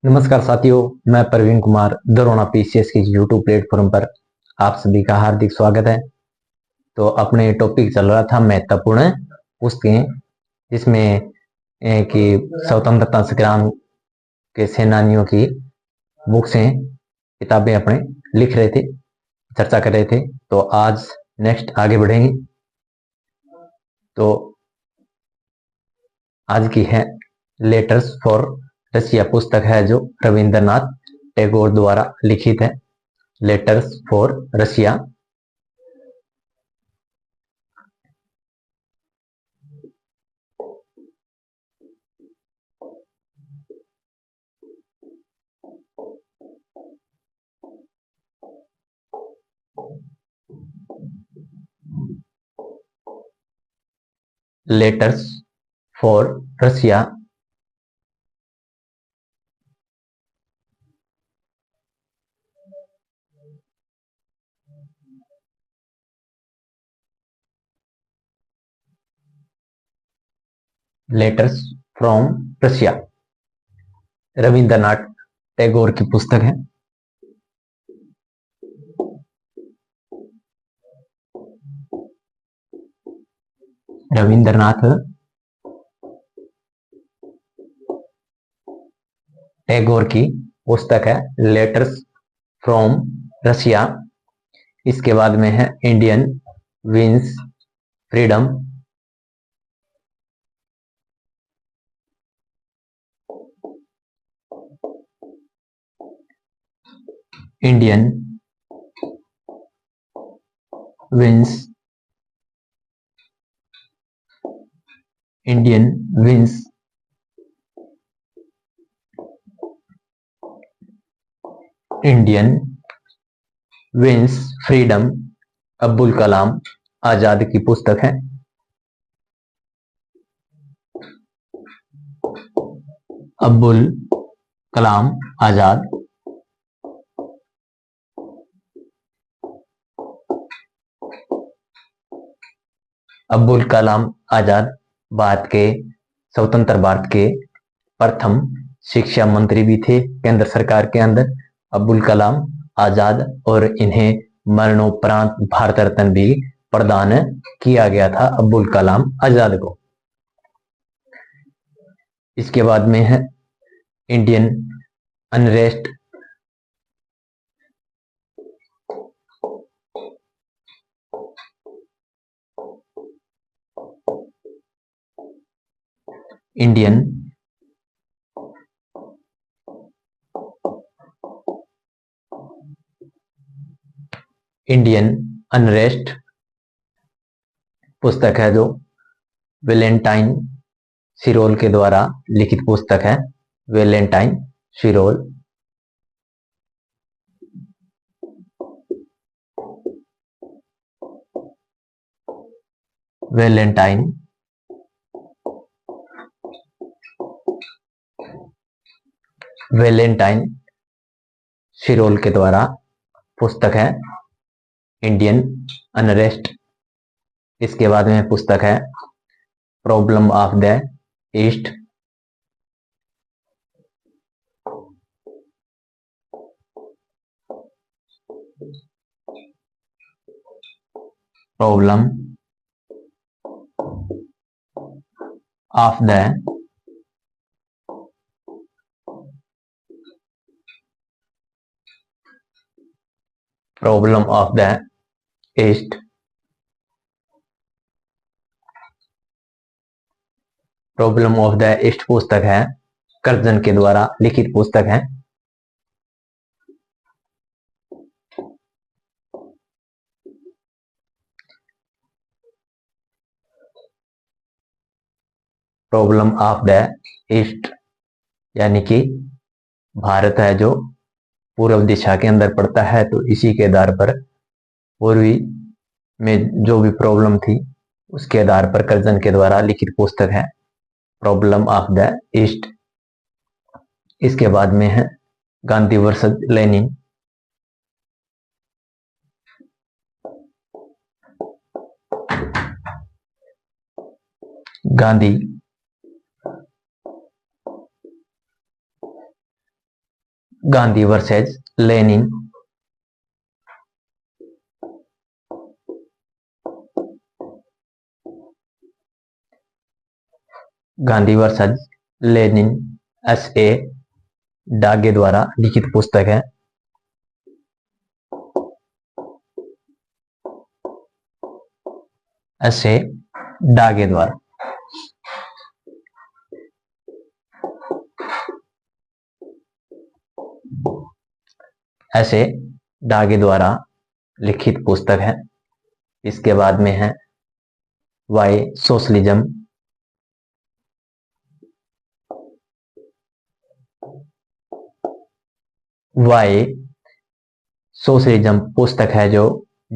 नमस्कार साथियों, मैं प्रवीण कुमार दरोना पीसीएस के यूट्यूब प्लेटफॉर्म पर आप सभी का हार्दिक स्वागत है। तो अपने टॉपिक चल रहा था महत्वपूर्ण पुस्तकें, जिसमें कि स्वतंत्रता संग्राम के सेनानियों की बुक्स हैं, किताबें अपने लिख रहे थे, चर्चा कर रहे थे। तो आज नेक्स्ट आगे बढ़ेंगे। तो आज की है लेटर्स फॉर रसिया पुस्तक है, जो रविंद्रनाथ टैगोर द्वारा लिखित है। Letters for Russia. Letters for Russia. Letters from Russia Rabindranath Tagore की पुस्तक है। रविंद्रनाथ टैगोर की पुस्तक है लेटर्स फ्रॉम रशिया। इसके बाद में है Indian wins freedom. Indian wins Indian wins Indian wins freedom Abdul Kalam Azad की पुस्तक है। अब्दुल कलाम आजाद। अब्दुल कलाम आजाद भारत के स्वतंत्र भारत के प्रथम शिक्षा मंत्री भी थे केंद्र सरकार के अंदर, अब्दुल कलाम आजाद। और इन्हें मरणोपरांत भारत रत्न भी प्रदान किया गया था अब्दुल कलाम आजाद को। इसके बाद में है Indian unrest. Indian Indian unrest पुस्तक है, जो वेलेंटाइन सिरोल के द्वारा लिखित पुस्तक है। वेलेंटाइन सिरोल। वेलेंटाइन वेलेंटाइन सिरोल के द्वारा पुस्तक है इंडियन अनरेस्ट। इसके बाद में पुस्तक है problem of the east. Problem of the problem of the east. Problem of the east पुस्तक है, कर्जन के द्वारा लिखित पुस्तक है। प्रॉब्लम ऑफ द ईस्ट यानी कि भारत है जो पूर्व दिशा के अंदर पड़ता है, तो इसी के आधार पर पूर्वी में जो भी प्रॉब्लम थी उसके आधार पर कर्जन के द्वारा लिखित पुस्तक है प्रॉब्लम ऑफ द ईस्ट। इसके बाद में है Gandhi versus Lenin. Gandhi Gandhi versus Lenin, Gandhi versus Lenin S.A. डागे द्वारा लिखित पुस्तक है। S.A. डागे द्वारा। S.A. डागे द्वारा लिखित पुस्तक है। इसके बाद में है वाई सोशलिज्म, वाई सोशलिज्म पुस्तक है जो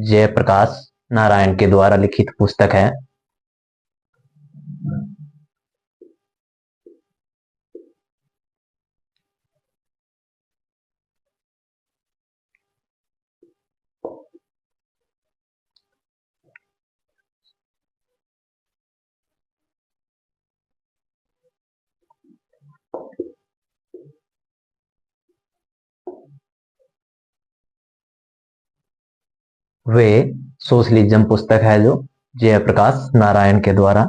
जयप्रकाश नारायण के द्वारा लिखित पुस्तक है। वे सोशलिज्म पुस्तक है जो जयप्रकाश नारायण के द्वारा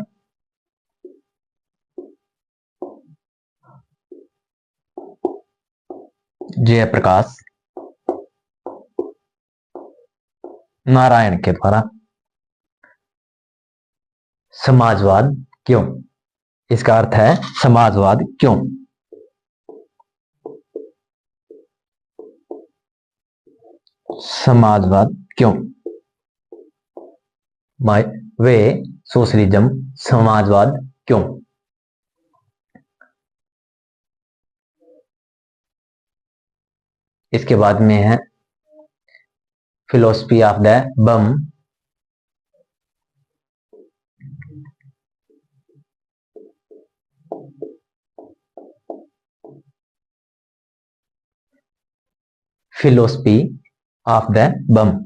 जयप्रकाश नारायण के द्वारा। समाजवाद क्यों? इसका अर्थ है समाजवाद क्यों। समाजवाद क्यों? वे सोशलिज्म समाजवाद क्यों? इसके बाद में है philosophy of the bomb, philosophy of the bomb.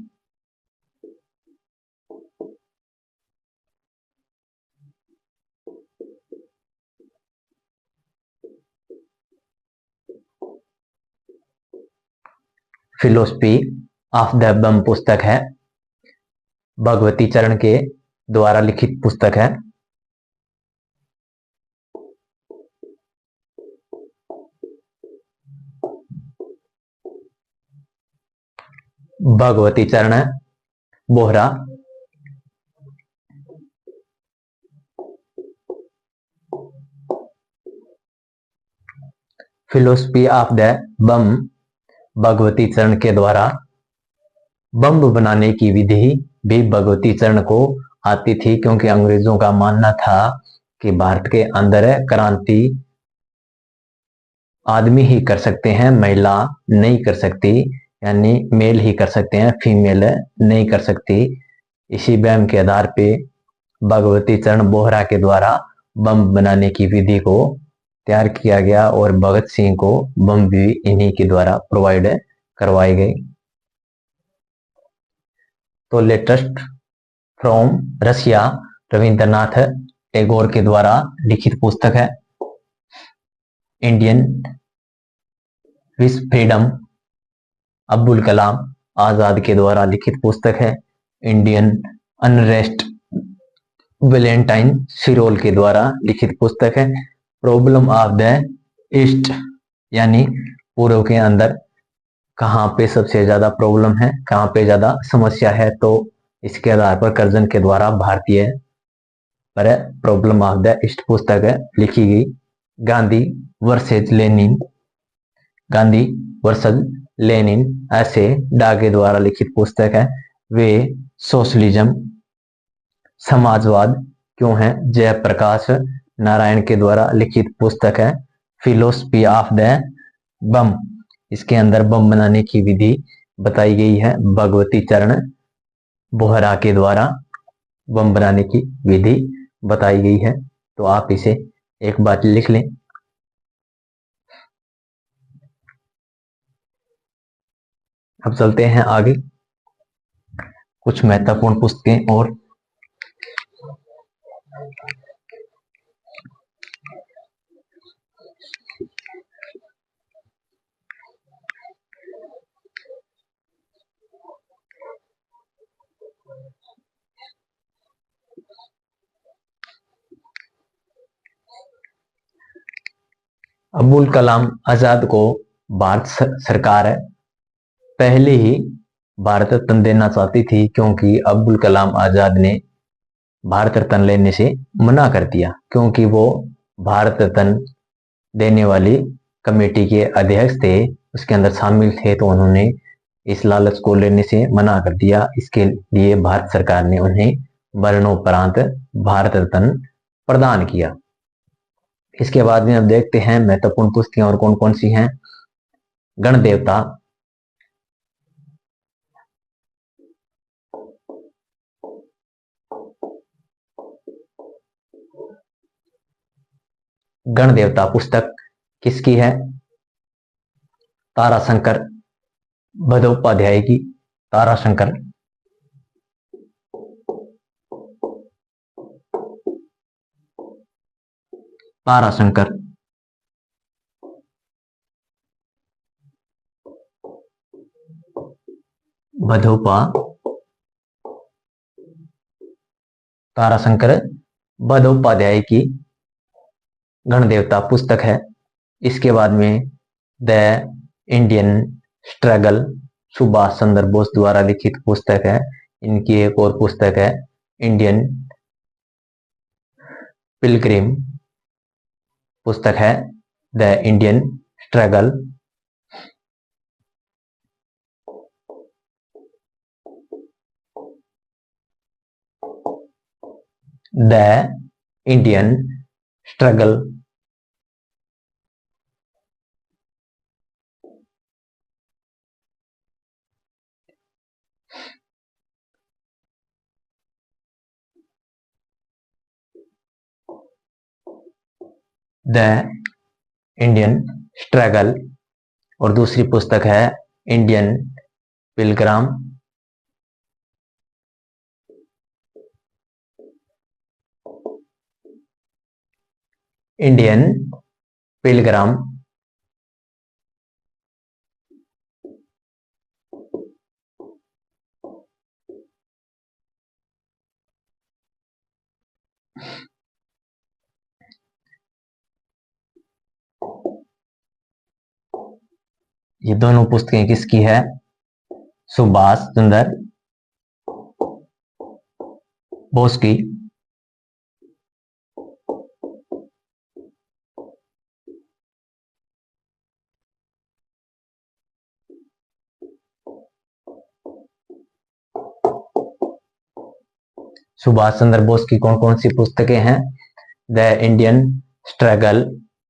Philosophy of the bomb पुस्तक है, भगवती चरण के द्वारा लिखित पुस्तक है। भगवती चरण बोहरा, फिलोसफी ऑफ द बम भगवती चरण के द्वारा। बम बनाने की विधि भी भगवती चरण को आती थी, क्योंकि अंग्रेजों का मानना था कि भारत के अंदर क्रांति आदमी ही कर सकते हैं, महिला नहीं कर सकती, यानी मेल ही कर सकते हैं, फीमेल नहीं कर सकती। इसी वहम के आधार पे भगवती चरण बोहरा के द्वारा बम बनाने की विधि को तैयार किया गया और भगत सिंह को बम भी इन्हीं के द्वारा प्रोवाइड करवाई गई। तो latest from Russia Rabindranath Tagore के द्वारा लिखित पुस्तक है। Indian wish freedom Abdul Kalam आजाद के द्वारा लिखित पुस्तक है। इंडियन अनरेस्ट वैलेंटाइन सिरोल के द्वारा लिखित पुस्तक है। प्रॉब्लम ऑफ द ईस्ट, यानी पूर्व के अंदर कहाँ पे सबसे ज्यादा प्रॉब्लम है, कहाँ पे ज्यादा समस्या है, तो इसके आधार पर कर्जन के द्वारा भारतीय पर प्रॉब्लम ऑफ द ईस्ट पुस्तक लिखी गई। Gandhi versus Lenin, Gandhi versus Lenin ऐसे डागे द्वारा लिखित पुस्तक है। वे सोशलिज्म समाजवाद क्यों है जयप्रकाश नारायण के द्वारा लिखित पुस्तक है। फिलोसफी ऑफ द बम, इसके अंदर बम बनाने की विधि बताई गई है भगवती चरण बोहरा के द्वारा बम बनाने की विधि बताई गई है। तो आप इसे एक बार लिख लें। अब चलते हैं आगे कुछ महत्वपूर्ण पुस्तकें और अब्दुल कलाम आजाद को भारत सरकार पहले ही भारत रत्न देना चाहती थी, क्योंकि अब्दुल कलाम आजाद ने भारत रत्न लेने से मना कर दिया, क्योंकि वो भारत रत्न देने वाली कमेटी के अध्यक्ष थे, उसके अंदर शामिल थे, तो उन्होंने इस लालच को लेने से मना कर दिया। इसके लिए भारत सरकार ने उन्हें मरणोपरांत भारत रत्न प्रदान किया। इसके बाद में अब देखते हैं महत्वपूर्ण पुस्तकें और कौन कौन सी हैं। गण देवता, गण देवता पुस्तक किसकी है? ताराशंकर बंदोपाध्याय की। ताराशंकर ताराशंकर ताराशंकर बंदोपाध्याय की गण देवता पुस्तक है। इसके बाद में the Indian struggle Subhash Chandra Bose द्वारा लिखित पुस्तक है। इनकी एक और पुस्तक है इंडियन पिलग्रिम पुस्तक है the Indian struggle. The Indian struggle the Indian struggle और दूसरी पुस्तक है इंडियन पिलग्राम। इंडियन पिलग्राम ये दोनों पुस्तकें किसकी है? सुभाष चंद्र बोस की। सुभाष चंद्र बोस की कौन कौन सी पुस्तकें हैं? द इंडियन स्ट्रगल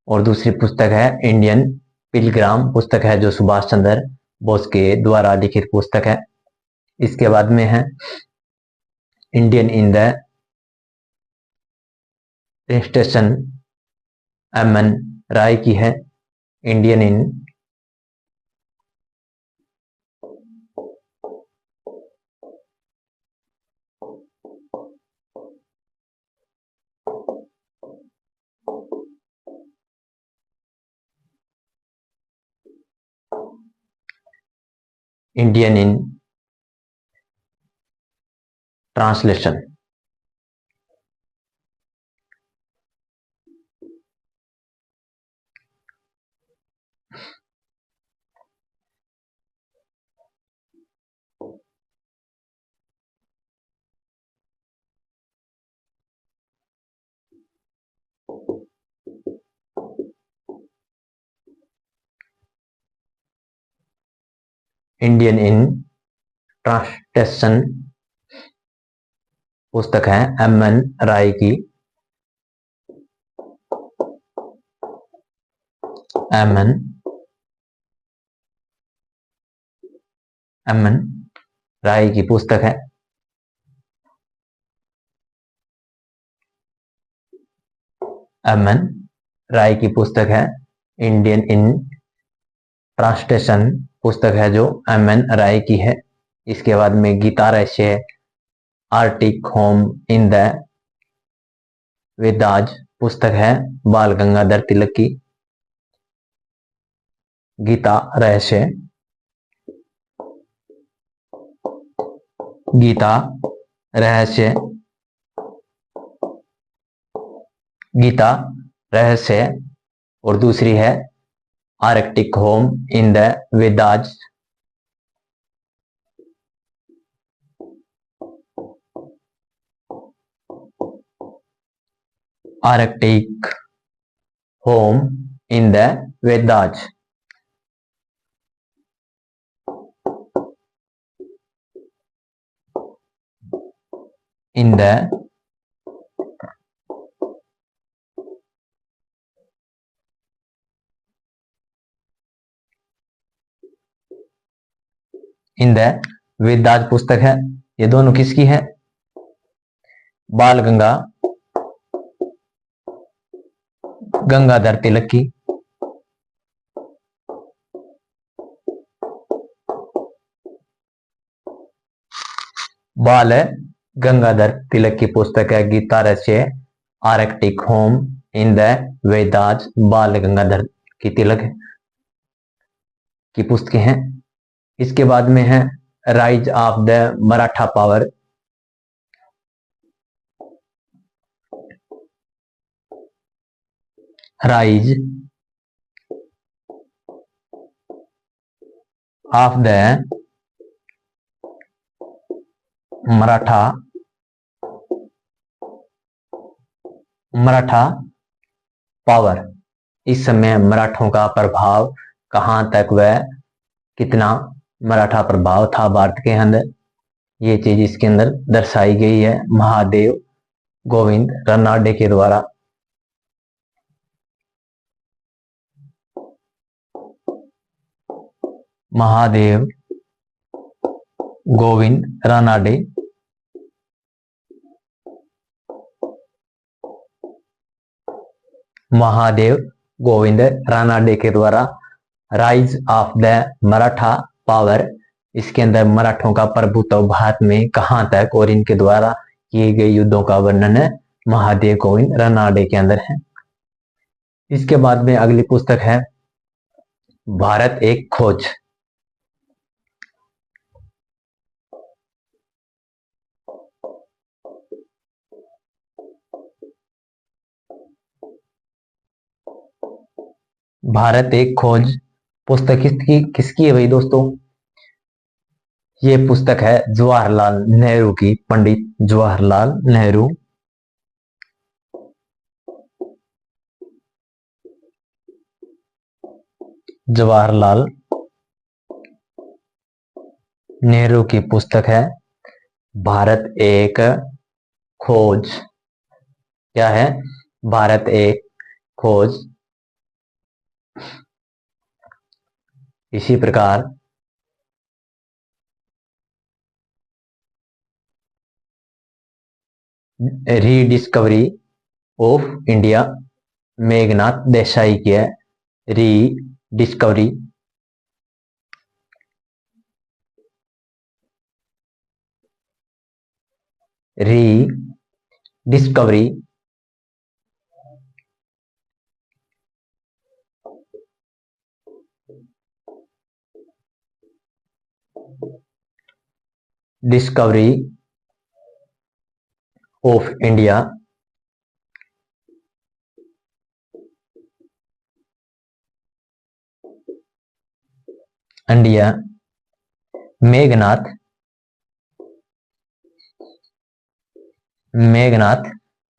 और दूसरी पुस्तक है इंडियन पिलग्राम पुस्तक है, जो सुभाष चंद्र बोस के द्वारा लिखित पुस्तक है। इसके बाद में है Indian in the station, M N. Roy की है। Indian in Indian in translation. Indian in translation पुस्तक है एम.एन. राय की। एम.एन. राय की पुस्तक है। एम.एन. राय की पुस्तक है इंडियन इन ट्रांसलेशन पुस्तक है, जो एम.एन. राय की है। इसके बाद में गीता रहस्य Arctic home in the Vedas पुस्तक है बाल गंगाधर तिलक की। गीता रहस्य गीता रहस्य गीता रहस्य और दूसरी है Arctic home in the Vedas. Arctic home in the Vedas. In the in the Vedas पुस्तक है। ये दोनों किसकी है? बाल गंगाधर तिलक की। बाल गंगाधर तिलक की पुस्तक है गीता रहस्य Arctic home in the Vedas. बाल गंगाधर की तिलक की पुस्तकें हैं। इसके बाद में है rise of the Maratha power. Rise of the Maratha power. इस समय मराठों का प्रभाव कहां तक व कितना मराठा प्रभाव था भारत के अंदर, ये चीज इसके अंदर दर्शाई गई है महादेव गोविंद रानडे के द्वारा। महादेव गोविंद रानडे महादेव गोविंद रानडे के द्वारा rise of the Maratha power. इसके अंदर मराठों का प्रभुत्व भारत में कहां तक और इनके द्वारा किए गए युद्धों का वर्णन है महादेव गोविंद रानडे के अंदर है। इसके बाद में अगली पुस्तक है भारत एक खोज। भारत एक खोज पुस्तक किसकी है भाई दोस्तों? ये पुस्तक है जवाहरलाल नेहरू की। पंडित जवाहरलाल नेहरू। जवाहरलाल नेहरू की पुस्तक है भारत एक खोज। क्या है? भारत एक खोज। इसी प्रकार rediscovery of India Meghnath Desai की है। Rediscovery rediscovery discovery of India India Meghnath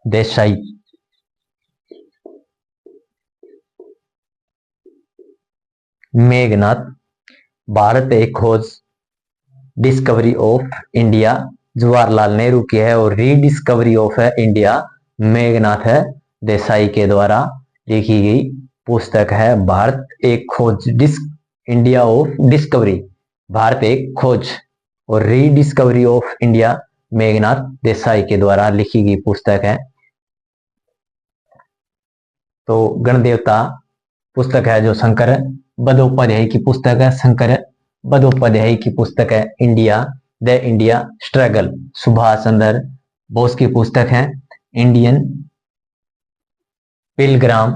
Desai. Meghnath Bharat एक खोज discovery of India Jawaharlal Nehru की है और rediscovery of India Meghnath Desai के द्वारा लिखी गई पुस्तक है भारत एक खोज। इंडिया ऑफ डिस्कवरी भारत एक खोज और rediscovery of India Meghnath Desai के द्वारा लिखी गई पुस्तक है। तो गणदेवता पुस्तक है जो शंकर बंदोपाध्याय की पुस्तक है। शंकर बंदोपाध्याय की पुस्तक है the India struggle. Subhash Chandra Bose की पुस्तक है इंडियन पिलग्राम।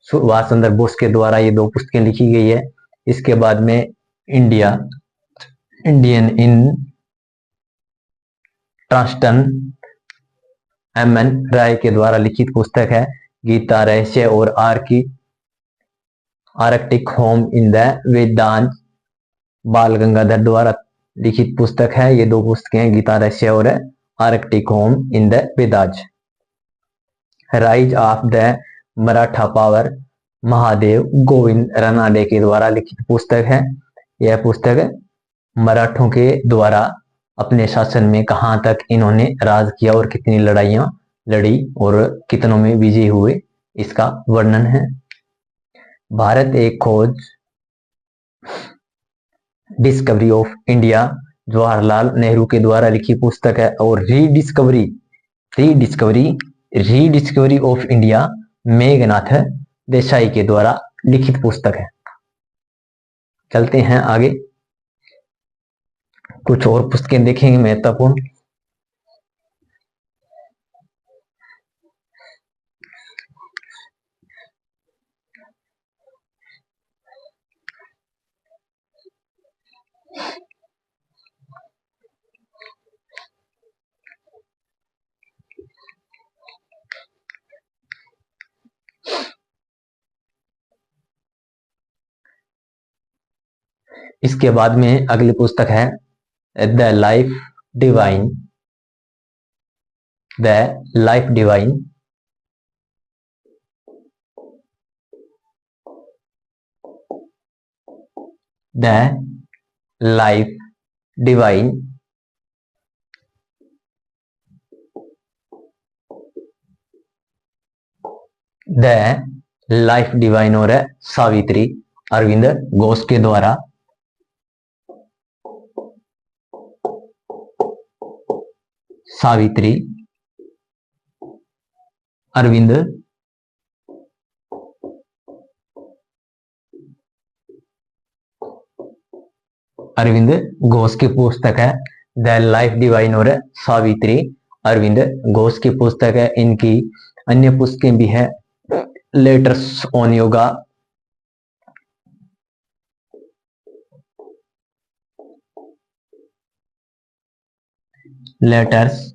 सुभाष चंद्र बोस के द्वारा ये दो पुस्तकें लिखी गई है। इसके बाद में इंडियन इन ट्रांसटन एम एन राय के द्वारा लिखित पुस्तक है गीता रहस्य और आर्कटिक होम इन द वेदांत बाल गंगाधर द्वारा लिखित पुस्तक है। ये दो पुस्तकें हैं, गीता रहस्य और Arctic home in the Vedanta. Rise of the Maratha power Mahadev Govind Ranade के द्वारा लिखित पुस्तक है। यह पुस्तक मराठों के द्वारा अपने शासन में कहां तक इन्होंने राज किया और कितनी लड़ाइयां लड़ी और कितनों में विजयी हुए, इसका वर्णन है। भारत एक खोज discovery of India Jawaharlal Nehru के द्वारा लिखी पुस्तक है। और rediscovery of India Meghnath Desai के द्वारा लिखित पुस्तक है। चलते हैं आगे, कुछ और पुस्तकें देखेंगे महत्वपूर्ण। इसके बाद में अगली पुस्तक है the life divine. The life divine the life divine the life divine और सावित्री अरविंद घोष के द्वारा सावित्री अरविंद घोष की पुस्तक है। द लाइफ डिवाइन और सावित्री अरविंद घोष की पुस्तक है। इनकी अन्य पुस्तकें भी है, letters on yoga, letters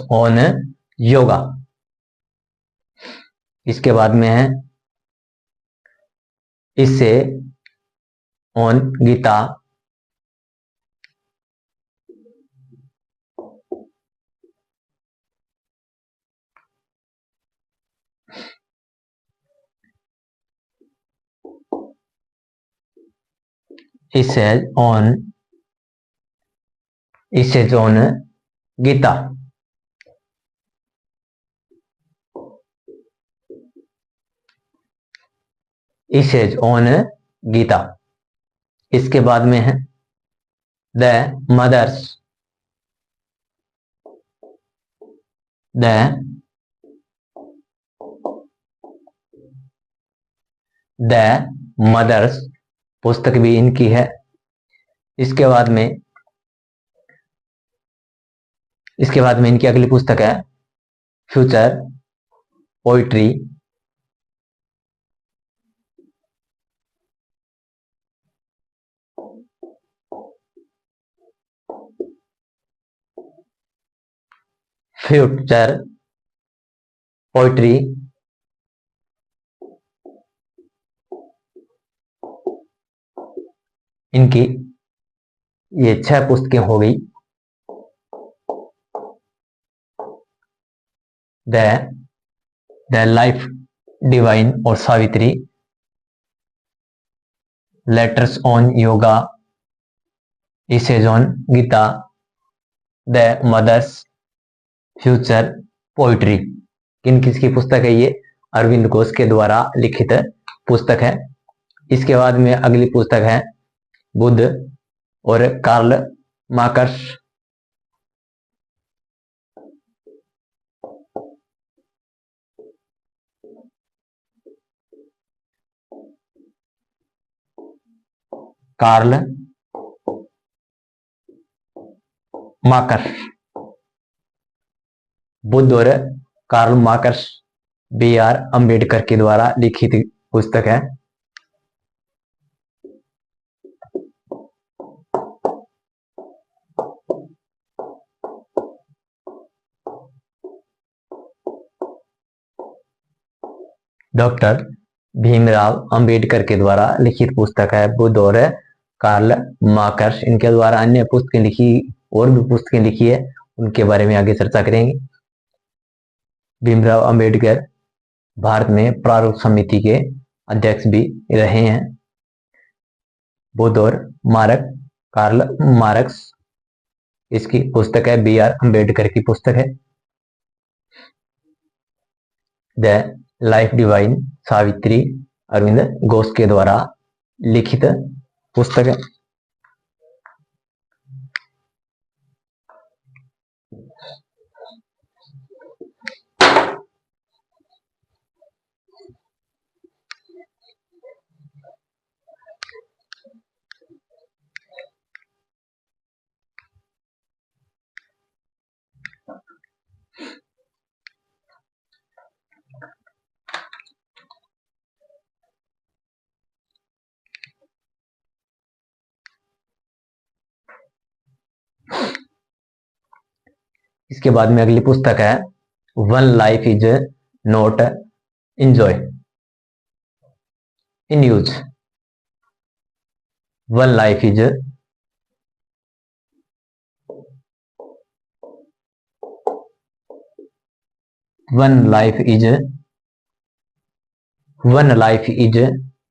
on yoga. इसके बाद में है इससे ऑन गीता, इससे ऑन गीता। इसेज ऑन गीता। इसके बाद में है द मदर्स पुस्तक भी इनकी है। इसके बाद में इनकी अगली पुस्तक है फ्यूचर पोइट्री, इनकी ये 6 पुस्तकें हो गई। द लाइफ डिवाइन और Savitri, letters on yoga, essays on Gita, the mothers, future poetry. किन किसकी पुस्तक है ये? अरविंद घोष के द्वारा लिखित पुस्तक है। इसके बाद में अगली पुस्तक है बुद्ध और Karl Marx. Karl Marx, Buddha और कार्ल मार्क्स B.R. अम्बेडकर के द्वारा लिखित पुस्तक है। डॉक्टर भीमराव अंबेडकर के द्वारा लिखित पुस्तक है। बुद्ध और कार्ल मार्क्स इनके द्वारा अन्य पुस्तकें लिखी, और भी पुस्तकें लिखी है, उनके बारे में आगे चर्चा करेंगे। भीमराव अंबेडकर भारत में प्रारूप समिति के अध्यक्ष भी रहे हैं। बुद्ध और कार्ल मार्क्स, इसकी पुस्तक है, बी आर अंबेडकर की पुस्तक है। The life divine Savitri Aurobindo Ghosh के द्वारा लिखित पुस्तक है। इसके बाद में अगली पुस्तक है one life is not enjoy in use. One life is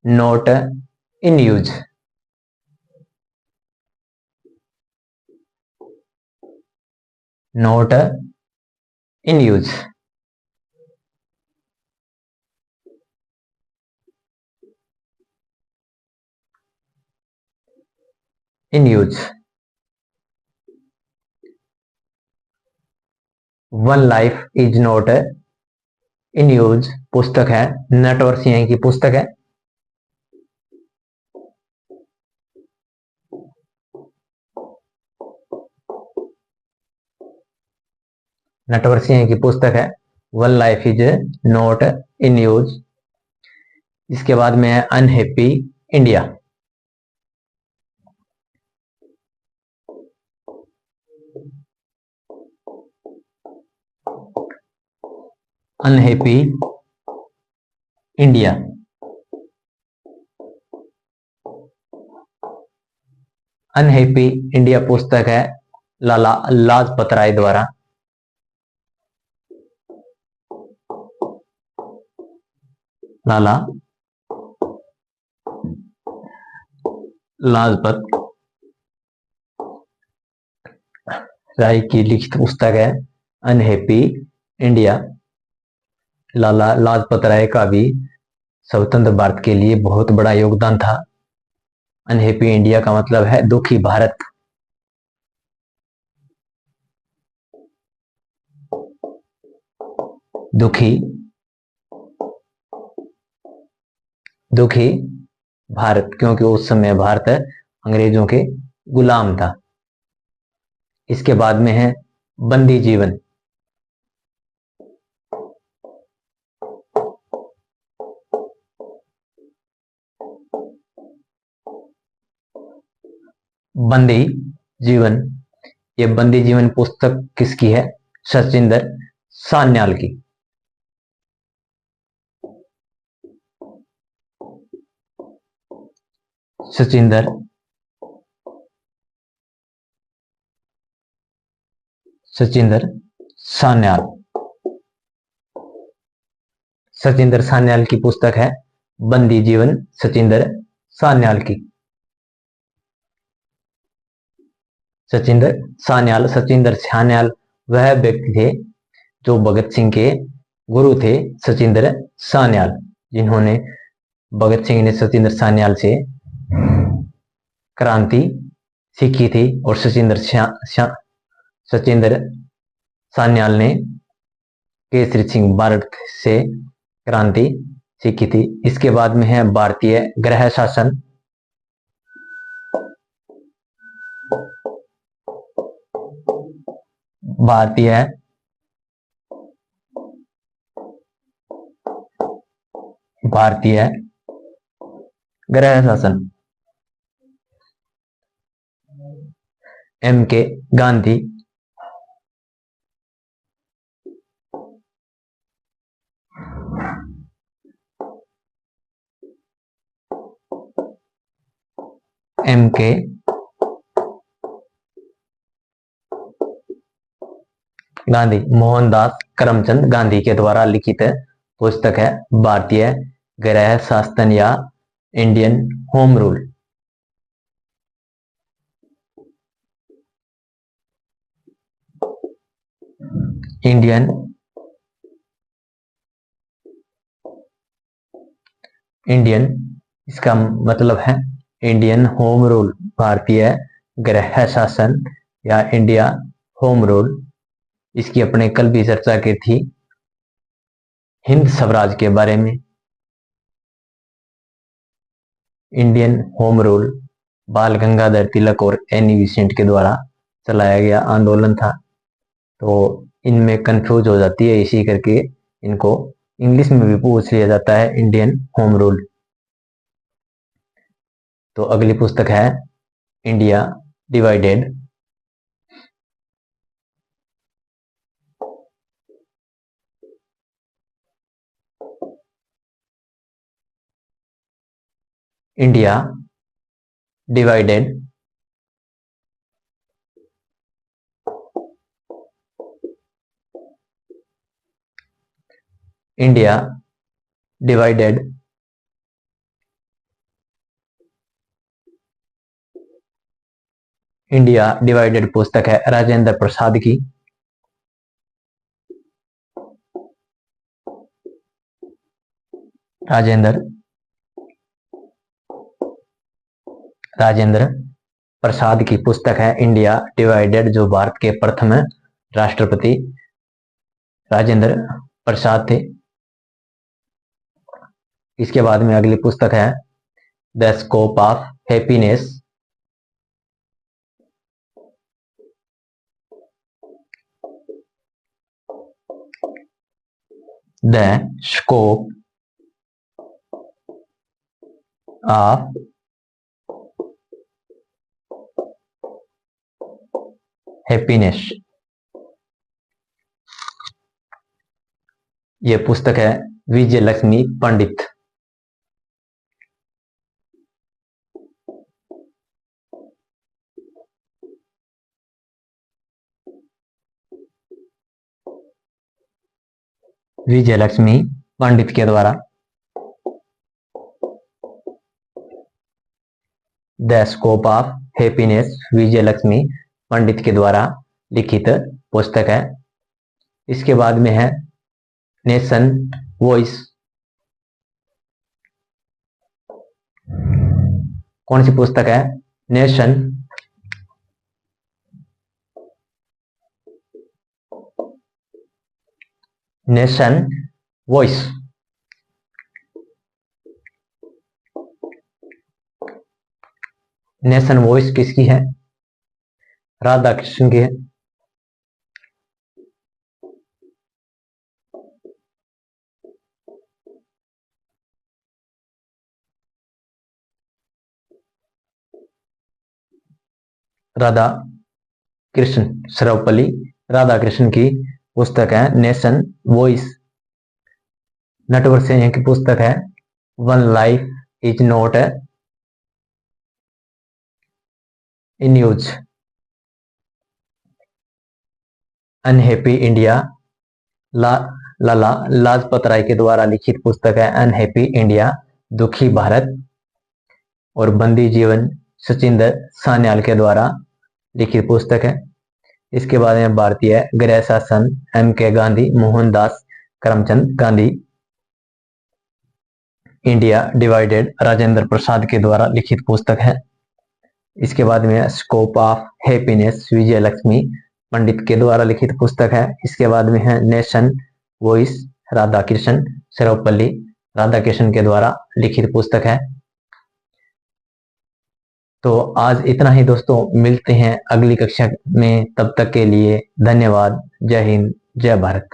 not in use. Not in use. In use. One life is not in use पुस्तक है, नटवर सिंह की पुस्तक है। नटवर सिंह की पुस्तक है one life is not in use. इसके बाद में है unhappy India. Unhappy India. Unhappy India पुस्तक है लाला लाजपत राय द्वारा। लाला लाजपत राय की लिखित पुस्तक है अनहैप्पी इंडिया। लाला लाजपत राय का भी स्वतंत्र भारत के लिए बहुत बड़ा योगदान था। अनहैप्पी इंडिया का मतलब है दुखी भारत। दुखी भारत, क्योंकि उस समय भारत अंग्रेजों के गुलाम था। इसके बाद में है बंदी जीवन। बंदी जीवन, ये बंदी जीवन पुस्तक किसकी है? सचिंदर सान्याल की। सचिंदर सान्याल। सचिंदर सान्याल की पुस्तक है बंदी जीवन, सचिंदर सान्याल की। सचिंदर सान्याल वह व्यक्ति थे जो भगत सिंह के गुरु थे। सचिंदर सान्याल, जिन्होंने भगत सिंह ने सचिंदर सान्याल से क्रांति सीखी थी, और सचिंदर सान्याल ने केसरी सिंह भारत से क्रांति सीखी थी। इसके बाद में है भारतीय गृह शासन। भारतीय गृह शासन, M.K. गांधी। M.K. गांधी, मोहनदास करमचंद गांधी के द्वारा लिखित पुस्तक है भारतीय गृह शासन या इंडियन होम रूल। इंडियन इसका मतलब है इंडियन होम रूल, भारतीय गृह शासन या इंडिया होम रूल। इसकी अपने कल भी चर्चा की थी हिंद स्वराज के बारे में। इंडियन होम रूल बाल गंगाधर तिलक और एनी बेसेंट के द्वारा चलाया गया आंदोलन था, तो इनमें कंफ्यूज हो जाती है, इसी करके इनको इंग्लिश में भी पूछ लिया जाता है इंडियन होम रूल। तो अगली पुस्तक है India divided. India divided India divided India divided पुस्तक है राजेंद्र प्रसाद की। राजेंद्र प्रसाद की पुस्तक है इंडिया डिवाइडेड, जो भारत के प्रथम राष्ट्रपति राजेंद्र प्रसाद थे। इसके बाद में अगली पुस्तक है the scope of happiness. The scope of happiness, ये पुस्तक है विजय लक्ष्मी पंडित। विजय लक्ष्मी पंडित के द्वारा the scope of happiness Vijaya Lakshmi Pandit के द्वारा लिखित पुस्तक है। इसके बाद में है नेशन वॉइस। कौन सी पुस्तक है? Nation voice. नेशन वॉइस किसकी है? राधा कृष्ण की है। राधा कृष्ण, सर्वपल्ली राधा कृष्ण की पुस्तक है नेशन वॉइस। नटवर सिंह की पुस्तक है one life is not in use. Unhappy India Lala Lajpat Rai के द्वारा लिखित पुस्तक है अनहैप्पी इंडिया, दुखी भारत। और बंदी जीवन सचिंदर सान्याल के द्वारा लिखित पुस्तक है। इसके बाद में भारतीय गृह शासन M.K. Gandhi, Mohandas Karamchand Gandhi. India divided Rajendra Prasad के द्वारा लिखित पुस्तक है। इसके बाद में scope of happiness Vijaya Lakshmi Pandit के द्वारा लिखित पुस्तक है। इसके बाद में है nation voice Radhakrishnan, Sarvepalli Radhakrishnan के द्वारा लिखित पुस्तक है। तो आज इतना ही दोस्तों, मिलते हैं अगली कक्षा में, तब तक के लिए धन्यवाद। जय हिंद, जय भारत।